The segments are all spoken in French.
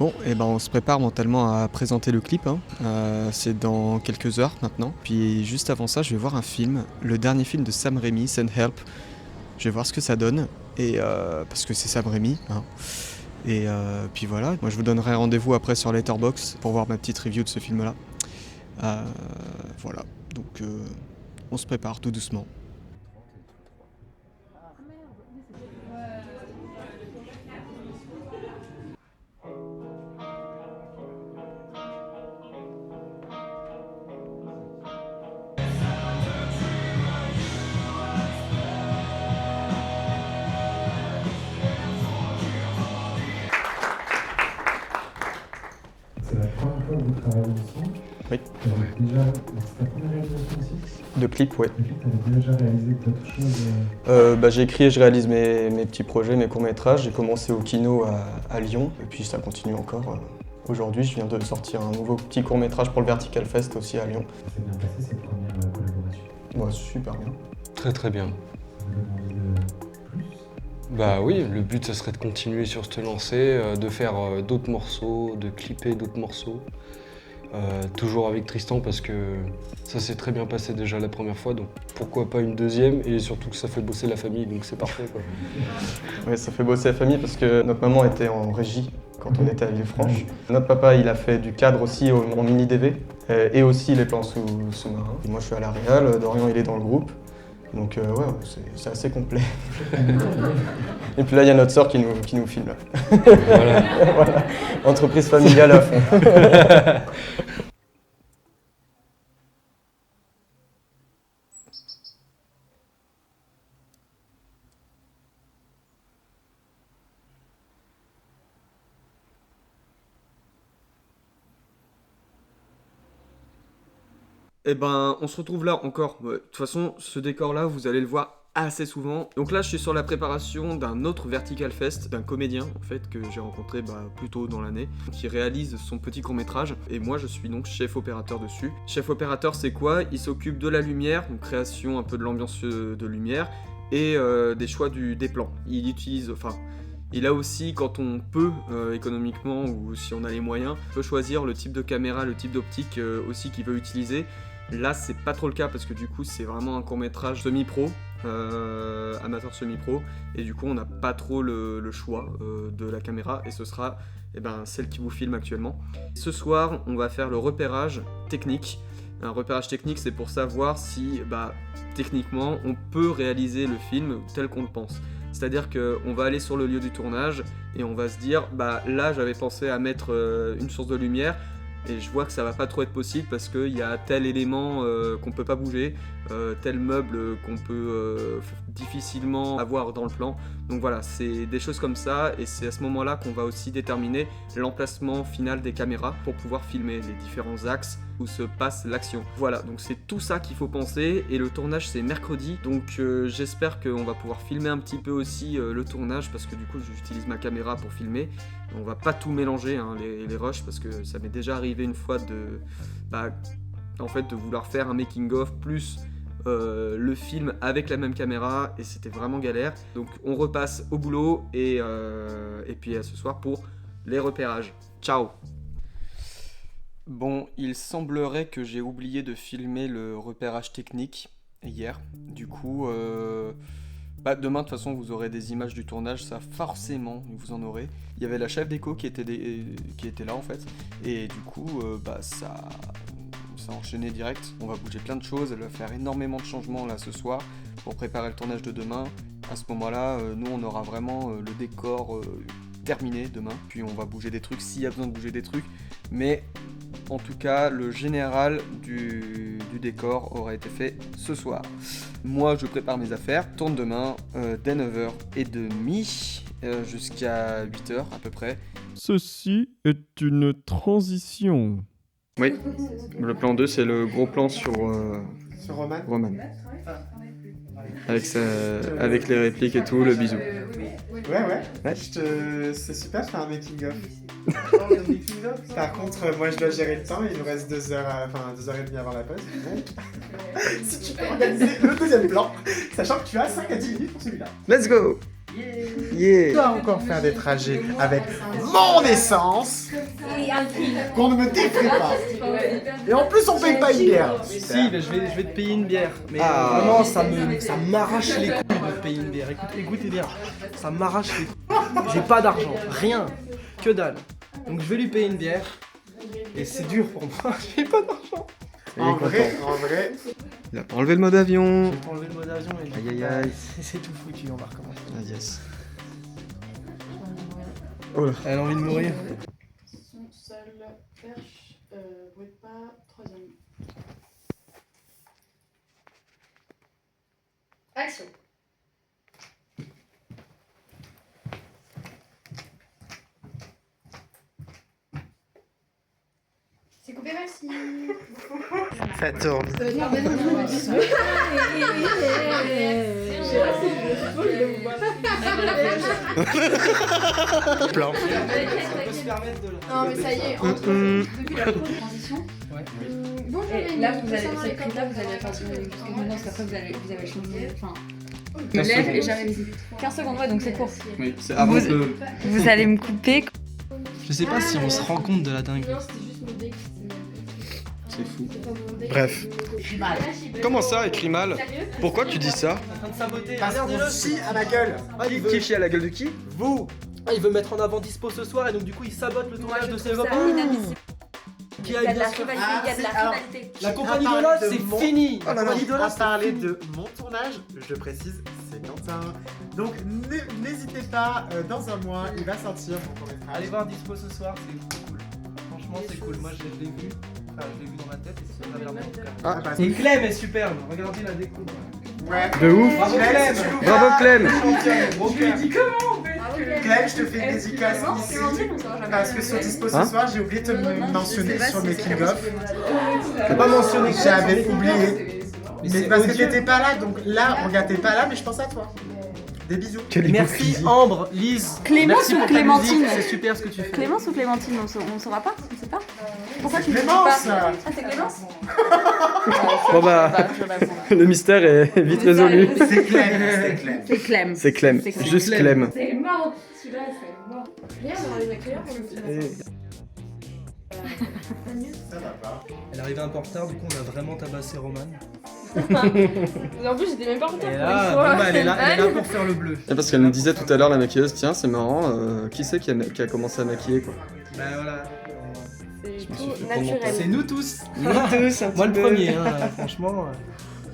Bon, et ben on se prépare mentalement à présenter le clip, hein. C'est dans quelques heures maintenant. Puis juste avant ça, je vais voir un film, le dernier film de Sam Raimi, Send Help. Je vais voir ce que ça donne, et parce que c'est Sam Raimi, hein. Et puis voilà, moi je vous donnerai rendez-vous après sur Letterboxd pour voir ma petite review de ce film-là. Voilà, donc on se prépare tout doucement. C'est la première fois que vous travaillez ensemble. Oui. C'est ta première réalisation aussi. De clip, ouais. Le clip, t'avais déjà réalisé d'autres choses. J'ai écrit et je réalise mes petits projets, mes courts-métrages. J'ai commencé au Kino à Lyon, et puis ça continue encore. Aujourd'hui, je viens de sortir un nouveau petit court-métrage pour le Vertical Fest aussi à Lyon. Ça s'est bien passé cette première collaboration. Ouais, super bien. Très très bien. Vous avez envie de plus? Bah oui, le but ça serait de continuer sur cette lancée, de faire d'autres morceaux, de clipper d'autres morceaux. Toujours avec Tristan parce que ça s'est très bien passé déjà la première fois, donc pourquoi pas une deuxième, et surtout que ça fait bosser la famille, donc c'est parfait quoi. Ouais, ça fait bosser la famille parce que notre maman était en régie quand on était à Villefranche. Notre papa, il a fait du cadre aussi en mini DV et aussi les plans sous-marins. Et moi, je suis à la réal, Dorian, il est dans le groupe. Donc ouais, c'est assez complet. Et puis là, il y a notre sœur qui nous filme. Là. Voilà. Voilà. Entreprise familiale à fond. Eh ben, on se retrouve là encore. Ouais, de toute façon, ce décor-là, vous allez le voir assez souvent. Donc là, je suis sur la préparation d'un autre Vertical Fest, d'un comédien, en fait, que j'ai rencontré plus tôt dans l'année, qui réalise son petit court-métrage. Et moi, je suis donc chef opérateur dessus. Chef opérateur, c'est quoi? Il s'occupe de la lumière, donc création un peu de l'ambiance de lumière, et des choix des plans. Il a aussi, quand on peut, économiquement, ou si on a les moyens, peut choisir le type de caméra, le type d'optique aussi qu'il veut utiliser. Là, c'est pas trop le cas parce que du coup, c'est vraiment un court-métrage semi-pro, amateur semi-pro, et du coup, on n'a pas trop le choix de la caméra, et ce sera celle qui vous filme actuellement. Ce soir, on va faire le repérage technique. Un repérage technique, c'est pour savoir si, techniquement, on peut réaliser le film tel qu'on le pense. C'est-à-dire qu'on va aller sur le lieu du tournage et on va se dire, là j'avais pensé à mettre une source de lumière et je vois que ça va pas trop être possible parce qu'il y a tel élément qu'on peut pas bouger, tel meuble qu'on peut difficilement avoir dans le plan. Donc voilà, c'est des choses comme ça, et c'est à ce moment-là qu'on va aussi déterminer l'emplacement final des caméras pour pouvoir filmer les différents axes où se passe l'action. Voilà, donc c'est tout ça qu'il faut penser, et le tournage c'est mercredi, donc j'espère qu'on va pouvoir filmer un petit peu aussi le tournage, parce que du coup j'utilise ma caméra pour filmer. On va pas tout mélanger, hein, les rushs, parce que ça m'est déjà arrivé une fois de vouloir faire un making-of plus le film avec la même caméra, et c'était vraiment galère. Donc on repasse au boulot, et puis à ce soir pour les repérages. Ciao! Bon, il semblerait que j'ai oublié de filmer le repérage technique hier. Du coup, demain de toute façon vous aurez des images du tournage, ça forcément vous en aurez. Il y avait la chef déco qui était là en fait, et du coup ça a enchaîné direct. On va bouger plein de choses, elle va faire énormément de changements là ce soir pour préparer le tournage de demain. À ce moment-là, nous on aura vraiment le décor terminé demain, puis on va bouger des trucs s'il y a besoin de bouger des trucs, mais en tout cas le général du décor aura été fait ce soir. Moi je prépare mes affaires, tourne demain dès 9h30 jusqu'à 8h à peu près. Ceci est une transition. Oui, le plan 2 c'est le gros plan sur Roman. Avec les répliques et tout, le bisou. Ouais. C'est super de faire un making-of. Par contre, moi je dois gérer le temps, il nous reste 2h30 avant la pause. Si tu peux organiser le deuxième plan, sachant que tu as 5 à 10 minutes pour celui-là. Let's go! Yeah. Je dois encore faire des trajets avec mon essence qu'on ne me défait pas. Et en plus, on paye pas une bière. Si, mais je vais te payer une bière. Mais Ah. vraiment, ça m'arrache les couilles de te payer une bière. Écoutez bien, ça m'arrache les couilles. J'ai pas d'argent, rien, que dalle. Donc je vais lui payer une bière. Et c'est dur pour moi, j'ai pas d'argent. En vrai, Il a pas enlevé le mode avion. J'ai pas enlevé le mode avion et Aïe, aïe, aïe. c'est tout foutu, on va recommencer. Ah yes. Elle a envie de mourir. Son, sol, perche, bruit de pas, troisième. Action. C'est coupé, merci. ça tourne. Non, mais non, Plan. Non, mais ça y est, depuis la première transition. Ouais. Bonjour, Et là, vous allez, concernant c'est les pris là, vous allez campagnes, faire jusqu'à maintenant, parce qu'après, vous avez changé. Enfin, me 15 lève et secondes. jamais visite. 15 secondes, ouais, donc c'est court. Oui, c'est avant que. Vous allez me couper. Je sais pas si on se rend compte de la dinguerie. Non, c'était juste mon deck. C'est fou. Bref. Comment ça, écrit mal? Pourquoi tu dis ça? En train de saboter, Parce qu'on regardez-le. chie à ma gueule. Qui chie à la gueule de qui? Vous. Ah, il veut mettre en avant Dispo ce soir et donc du coup il sabote le tournage de ses copains. Qui a Il y a de la bien sûr- rivalité, il y a de la alors, rivalité. La compagnie À de parler LOL, de c'est mon- fini. Oh là La là. compagnie de LOL, À c'est parler fini. de mon tournage, je précise, c'est Quentin. Donc n'hésitez pas, dans un mois, il va sortir mon court-métrage. Allez voir Dispo ce soir, c'est cool. Franchement, c'est cool. Moi, je l'ai vu. Enfin, je l'ai vu dans ma tête et c'est très bien en tout cas. Ah, bah, Et Clem est superbe. Regardez la déco. ouais. De ouf. Bravo Clem, Clem. si tu nous Bravo vois, Clem. Gros Je lui cœur. dis Clem, je te fais une dédicace ici. Parce que sur Dispo ce Hein soir, j'ai oublié de te mentionner sur le making of. T'as pas mentionné que J'avais oublié. Mais Mais c'est parce que odieux. t'étais pas là, donc là, regarde, t'es pas là, mais je pense à toi. Des bisous. Merci Ambre, Lise. Clémence Merci ou pour ta Clémentine musique, c'est super ce que tu fais. Clémence ou Clémentine, on saura pas, on sait pas. Pourquoi C'est tu me dis Clémence. pas? Ah, c'est Clémence. Bon bah, le mystère est vite résolu. C'est Clem, c'est Clem. C'est Clem. C'est Clem. C'est Clem. Juste Clem. C'est mort. Celui-là, c'est mort. Regarde, on arrive à quelle heure pour le film? Ça va pas. Elle est arrivée un peu en retard, du coup on a vraiment tabassé Roman. En plus, j'étais même pas en retard Et pour une là, fois. bon, bah, elle est là pour faire le bleu. Parce qu'elle nous disait tout à l'heure, la maquilleuse, tiens, c'est marrant, qui c'est qui a commencé à maquiller quoi? Bah voilà. C'est me suis tout fait prendre mon naturel. C'est nous tous. Tous, Moi le premier, hein, franchement.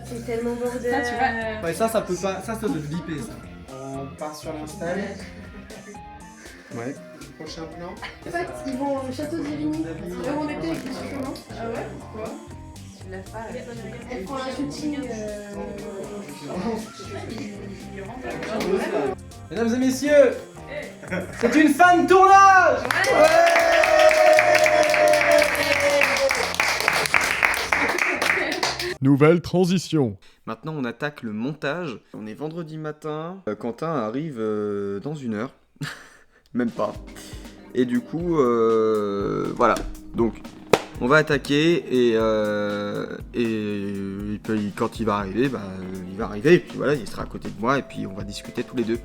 C'est tellement bordel. Ça, tu vois. Ouais, ça peut pas. Ça doit viper ça. On part sur l'install. Ouais. Prochain plan. En fait, ils vont au château d'Irigny. Là où on était avec les suppléments. Ah ouais? Pourquoi? Elle prend un shooting. Mesdames et messieurs, c'est une fin de tournage. Nouvelle transition. Maintenant, on attaque le montage. On est vendredi matin. Quentin arrive dans 1 heure. Même pas. Et du coup, voilà. Donc, on va attaquer et puis, quand il va arriver, bah, il va arriver. Et puis voilà, il sera à côté de moi et puis on va discuter tous les deux.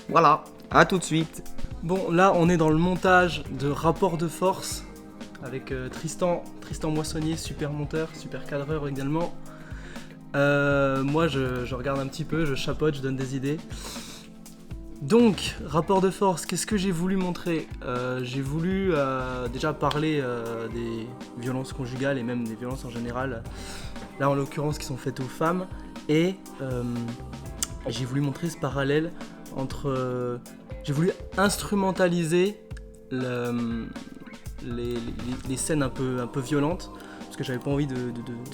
Voilà. À tout de suite. Bon, là on est dans le montage de Rapport de force avec Tristan Moissonnier, super monteur, super cadreur également. Moi je regarde un petit peu, je chapeaute, je donne des idées. Donc, rapport de force, qu'est-ce que j'ai voulu montrer? J'ai voulu déjà parler des violences conjugales et même des violences en général, là en l'occurrence qui sont faites aux femmes, et j'ai voulu montrer ce parallèle entre... j'ai voulu instrumentaliser les scènes un peu violentes, parce que j'avais pas envie de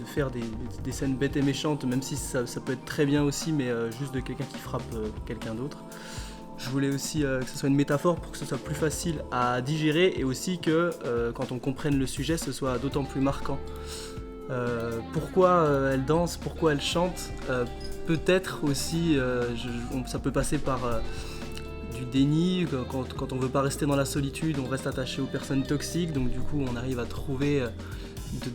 faire des scènes bêtes et méchantes, même si ça peut être très bien aussi, mais juste de quelqu'un qui frappe quelqu'un d'autre. Je voulais aussi que ce soit une métaphore pour que ce soit plus facile à digérer et aussi que quand on comprenne le sujet, ce soit d'autant plus marquant. Pourquoi elle danse, pourquoi elle chante, peut-être aussi, ça peut passer par du déni, quand on veut pas rester dans la solitude, on reste attaché aux personnes toxiques, donc du coup on arrive à trouver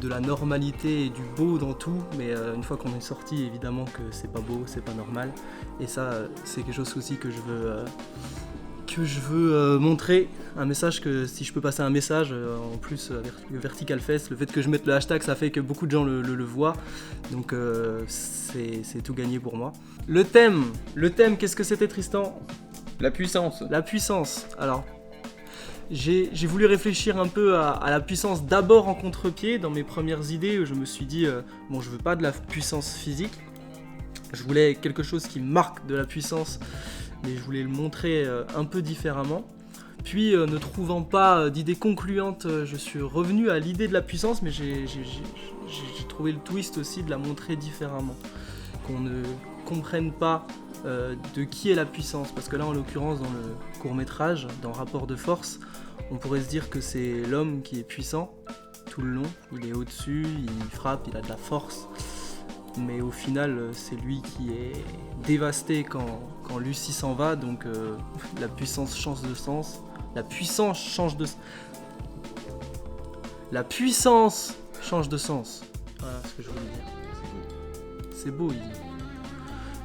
de la normalité et du beau dans tout, mais une fois qu'on est sorti, évidemment que c'est pas beau, c'est pas normal. Et ça, c'est quelque chose aussi que je veux montrer, un message que si je peux passer un message, en plus le Vertical Fest, le fait que je mette le hashtag, ça fait que beaucoup de gens le voient, donc c'est tout gagné pour moi. Le thème, qu'est-ce que c'était Tristan ? La puissance. La puissance, alors j'ai voulu réfléchir un peu à la puissance d'abord en contre-pied. Dans mes premières idées, je me suis dit, bon, je veux pas de la puissance physique, je voulais quelque chose qui marque de la puissance, mais je voulais le montrer un peu différemment. Puis, ne trouvant pas d'idée concluante, je suis revenu à l'idée de la puissance, mais j'ai trouvé le twist aussi de la montrer différemment. Qu'on ne comprenne pas de qui est la puissance, parce que là, en l'occurrence, dans le court-métrage, dans Rapport de force, on pourrait se dire que c'est l'homme qui est puissant tout le long, il est au-dessus, il frappe, il a de la force. Mais au final, c'est lui qui est dévasté quand Lucie s'en va, donc la puissance change de sens. La puissance change de sens. Voilà ce que je voulais dire. C'est beau, il dit.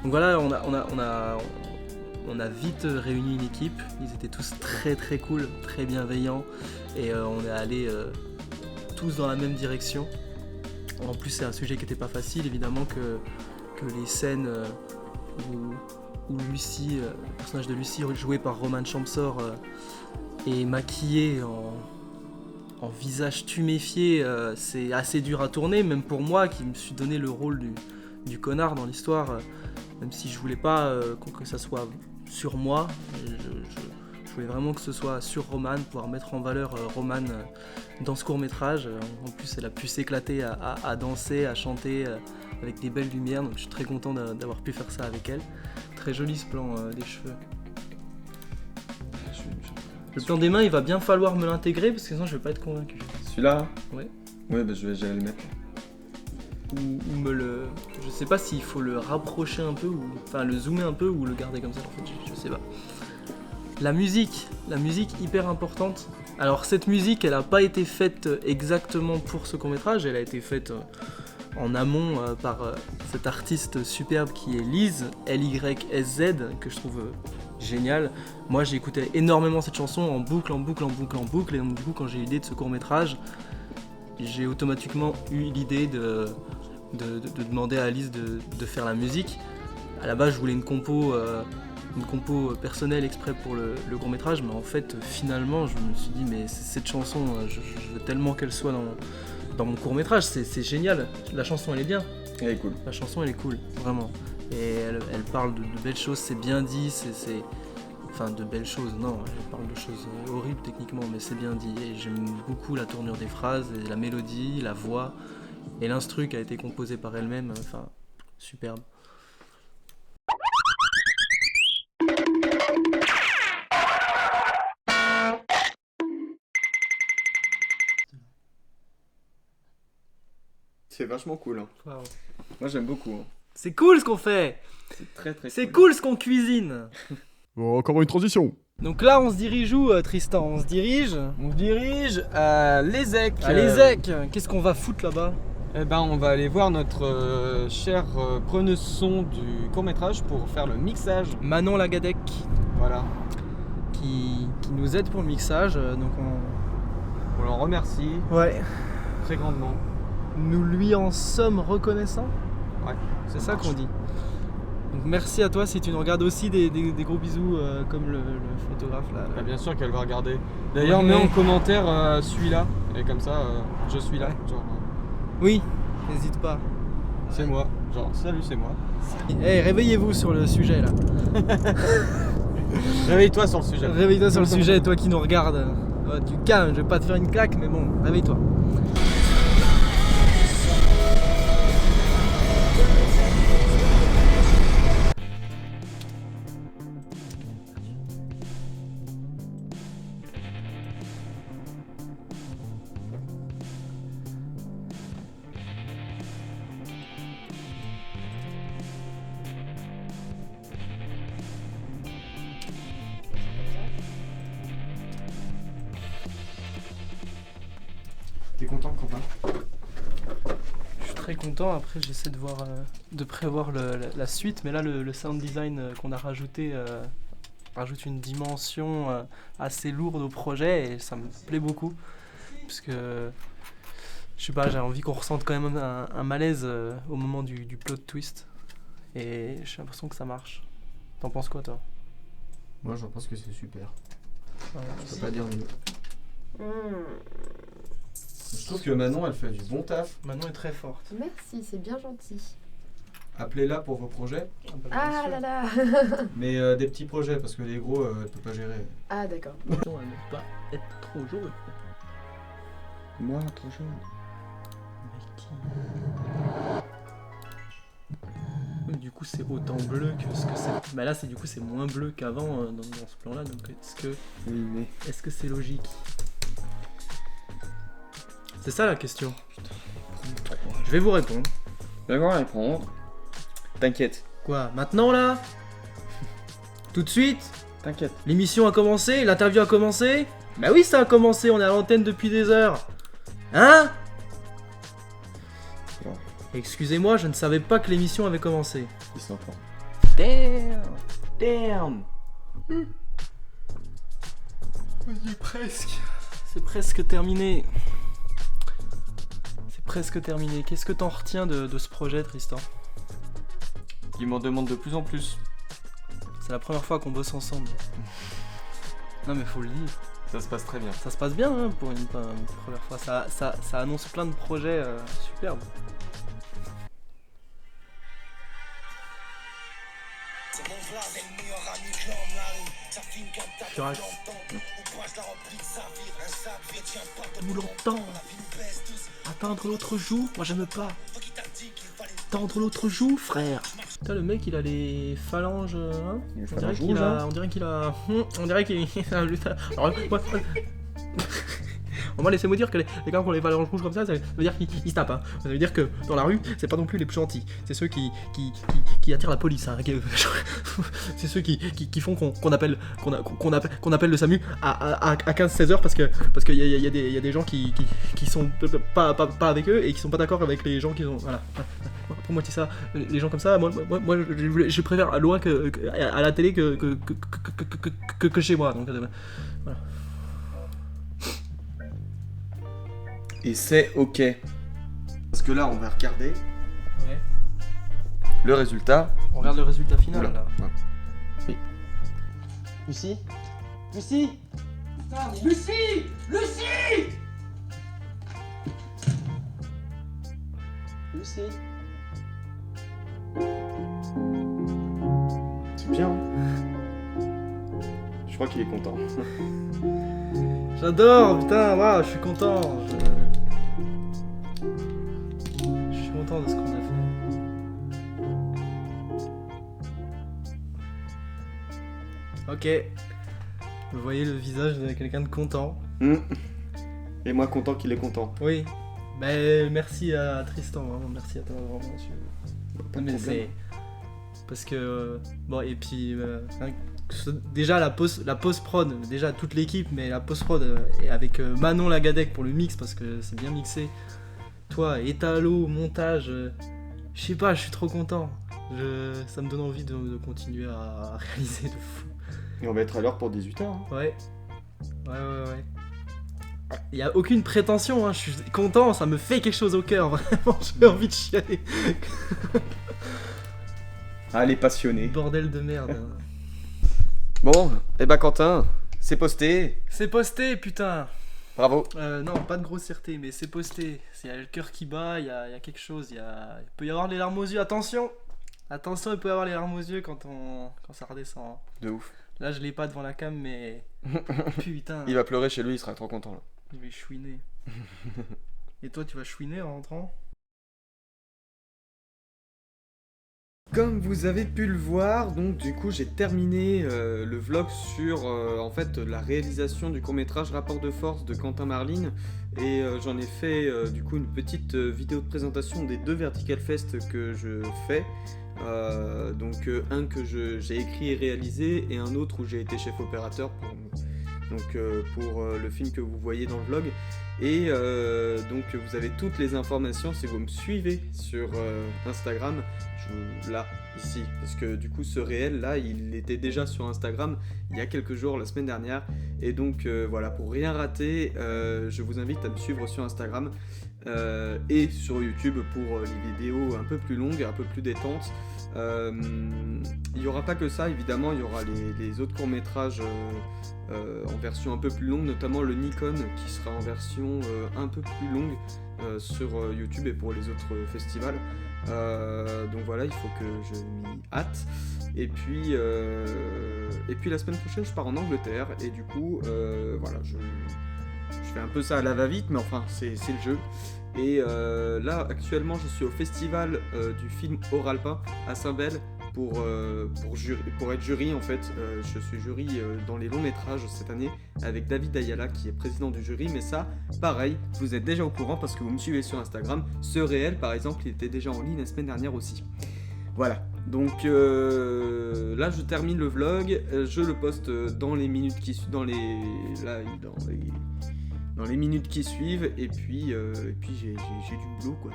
Donc voilà, on a vite réuni une équipe. Ils étaient tous très très cool, très bienveillants, et on est allés tous dans la même direction. En plus, c'est un sujet qui n'était pas facile, évidemment, que les scènes où Lucie, le personnage de Lucie, joué par Roman Champsor, est maquillé en visage tuméfié, c'est assez dur à tourner, même pour moi qui me suis donné le rôle du connard dans l'histoire, même si je voulais pas que ça soit sur moi, je voulais vraiment que ce soit sur Roman, pouvoir mettre en valeur Roman dans ce court-métrage. En plus, elle a pu s'éclater à danser, à chanter avec des belles lumières, donc je suis très content d'avoir pu faire ça avec elle. Très joli ce plan des cheveux. Le plan des mains, il va bien falloir me l'intégrer parce que sinon je vais pas être convaincu. Celui-là ? Ouais. Ouais, bah j'allais le mettre. Ou me le... Je sais pas s'il faut le rapprocher un peu, enfin le zoomer un peu ou le garder comme ça, en fait, je sais pas. La musique hyper importante. Alors cette musique, elle a pas été faite exactement pour ce court-métrage, elle a été faite en amont par cette artiste superbe qui est Liz, L-Y-S-Z, que je trouve génial. Moi j'ai écouté énormément cette chanson en boucle, et donc du coup quand j'ai eu l'idée de ce court-métrage, j'ai automatiquement eu l'idée de demander à Alice de faire la musique. À la base, je voulais une compo personnelle exprès pour le court-métrage, mais en fait, finalement, je me suis dit, mais cette chanson, je veux tellement qu'elle soit dans mon court-métrage, c'est génial. La chanson, elle est bien. Elle est cool. La chanson, elle est cool, vraiment. Et elle parle de belles choses, c'est bien dit, Enfin, de belles choses, non, elle parle de choses horribles techniquement, mais c'est bien dit. Et j'aime beaucoup la tournure des phrases, et la mélodie, la voix, et l'instru qui a été composé par elle-même, enfin, superbe. C'est vachement cool. Hein. Wow. Moi j'aime beaucoup. Hein. C'est cool ce qu'on fait. C'est très très C'est cool ce qu'on cuisine. Oh, encore une transition. Donc là, on se dirige où, Tristan ? On se dirige à l'ESEC. à l'ESEC. Qu'est-ce qu'on va foutre là-bas ? Eh ben, on va aller voir notre chère preneuse son du court-métrage pour faire le mixage. Manon Lagadec, Voilà. qui nous aide pour le mixage. Donc On l'en remercie Ouais. très grandement. Nous lui en sommes reconnaissants. Ouais. C'est ça qu'on dit. Donc merci à toi si tu nous regardes aussi, des gros bisous comme le photographe là. Bah, bien sûr qu'elle va regarder. D'ailleurs, Ouais. mets en commentaire celui-là. Et comme ça, je suis là. Ouais. Genre, Oui, n'hésite pas. c'est moi. Genre, salut, c'est moi. Hey, réveillez-vous sur le sujet là. Réveille-toi sur le sujet. Réveille-toi sur le sujet, toi qui nous regardes. Du calme, je vais pas te faire une claque, mais bon, réveille-toi. T'es content, Quentin ? très content. Après, j'essaie de voir, de prévoir la suite. Mais là, le sound design qu'on a rajouté rajoute une dimension assez lourde au projet et ça me plaît beaucoup. Parce que, je sais pas, j'ai envie qu'on ressente quand même un malaise au moment du plot twist. Et j'ai l'impression que ça marche. T'en penses quoi, toi? Moi, j'en pense que c'est super. Ouais, Je peux pas dire mieux. Je trouve que Manon, elle fait du bon taf. Manon est très forte. Merci, c'est bien gentil. Appelez-la pour vos projets. Ah là là. Mais des petits projets, parce que les gros, elle peut pas gérer. Ah d'accord. Attention à ne pas être trop jaune. Moi, trop jaune. Du coup, c'est autant bleu que ce que c'est. Bah là, c'est moins bleu qu'avant dans ce plan-là. Donc, est-ce que c'est logique? C'est ça la question. Je vais vous répondre. T'inquiète. Quoi? Maintenant là? Tout de suite? T'inquiète. L'émission a commencé? L'interview a commencé? Bah oui, ça a commencé. On est à l'antenne depuis des heures. Hein? Bon. Excusez-moi, je ne savais pas que l'émission avait commencé. Ils sont forts. Damn. Vas-y, presque. C'est presque terminé. C'est presque terminé. Qu'est-ce que t'en retiens de ce projet, Tristan? Ils m'en demandent de plus en plus. C'est la première fois qu'on bosse ensemble. Non mais faut le dire. Ça se passe très bien. Ça se passe bien hein, pour une première fois. Ça annonce plein de projets superbes. Furax. Nous l'entend. Atteindre l'autre joue, moi j'aime pas. Tendre l'autre joue, frère. Putain, le mec il a les phalanges. Hein, on dirait qu'il a. On dirait qu'il a. Alors, moi, laissez-moi dire que les gars qui ont les phalanges rouges comme ça veut dire qu'ils se tapent. Hein. Ça veut dire que dans la rue, c'est pas non plus les plus gentils. C'est ceux qui attirent la police. Hein. C'est ceux qui font qu'on appelle le SAMU à 15-16 heures parce qu'il y a des gens qui sont pas avec eux et qui sont pas d'accord avec les gens qui ont. Voilà. Pour moi, c'est ça. Les gens comme ça, moi je préfère loin à la télé que chez moi. Donc, voilà. Et c'est ok. Parce que là, on va regarder Ouais. le résultat. On regarde le résultat final Oula. là. Ouais. Oui. Lucie Lucie Lucie Lucie Lucie C'est bien. Je crois qu'il est content. J'adore, putain, waouh, je suis content. Je suis content de ce qu'on a fait. Ok. Vous voyez le visage de quelqu'un de content. Et moi content qu'il est content. Oui. Mais merci à Tristan, vraiment, merci à toi, vraiment. Non, mais c'est... Parce que... Bon, et puis... déjà la post-prod, déjà toute l'équipe, mais la post-prod et avec Manon Lagadec pour le mix parce que c'est bien mixé. Toi, étalo, montage, je sais pas, je suis trop content. Ça me donne envie de continuer à réaliser de fou. Et on va être à l'heure pour 18h. Hein. Ouais. Il y a aucune prétention, hein. Je suis content, ça me fait quelque chose au cœur, vraiment, j'ai envie de chialer. Allez, passionné. Bordel de merde. Hein. Bon, et bah Quentin, c'est posté. C'est posté, putain. Bravo. Non, pas de grossièreté, mais c'est posté. Il y a le cœur qui bat, il y a quelque chose, il peut y avoir les larmes aux yeux. Attention, il peut y avoir les larmes aux yeux quand ça redescend. Hein. De ouf. Là, je l'ai pas devant la cam, mais putain. Il va pleurer chez lui, il sera trop content là. Je vais chouiner. Et toi, tu vas chouiner en rentrant? Comme vous avez pu le voir, donc du coup j'ai terminé le vlog sur en fait la réalisation du court-métrage Rapport de force de Quentin Marline et j'en ai fait du coup une petite vidéo de présentation des 2 Vertical Fest que je fais. Donc un que j'ai écrit et réalisé et un autre où j'ai été chef opérateur pour le film que vous voyez dans le vlog. Et donc vous avez toutes les informations si vous me suivez sur Instagram, là, ici, parce que du coup ce réel là il était déjà sur Instagram il y a quelques jours, la semaine dernière, et donc voilà, pour rien rater, je vous invite à me suivre sur Instagram et sur YouTube pour les vidéos un peu plus longues, un peu plus détentes. Il n'y aura pas que ça, évidemment, il y aura les autres courts-métrages en version un peu plus longue, notamment le Nikon qui sera en version un peu plus longue sur YouTube et pour les autres festivals. Donc voilà, il faut que je m'y hâte. Et puis la semaine prochaine, je pars en Angleterre et du coup, voilà, je fais un peu ça à la va-vite, mais enfin, c'est le jeu. Et là, actuellement, je suis au festival du film Oralpa à Saint-Bel pour être jury en fait. Je suis jury dans les longs métrages cette année avec David Ayala qui est président du jury, mais ça, pareil, vous êtes déjà au courant parce que vous me suivez sur Instagram. Ce réel, par exemple, il était déjà en ligne la semaine dernière aussi. Voilà, donc là je termine le vlog, je le poste dans les minutes qui suivent, dans les minutes qui suivent, et puis j'ai du boulot quoi.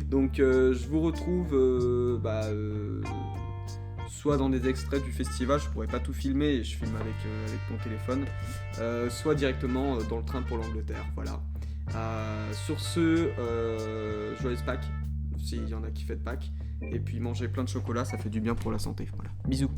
Donc je vous retrouve soit dans des extraits du festival, je pourrais pas tout filmer et je filme avec mon téléphone, soit directement dans le train pour l'Angleterre, voilà. Sur ce, joyeuse Pâques, s'il y en a qui fêtent Pâques, et puis manger plein de chocolat, ça fait du bien pour la santé, voilà. Bisous.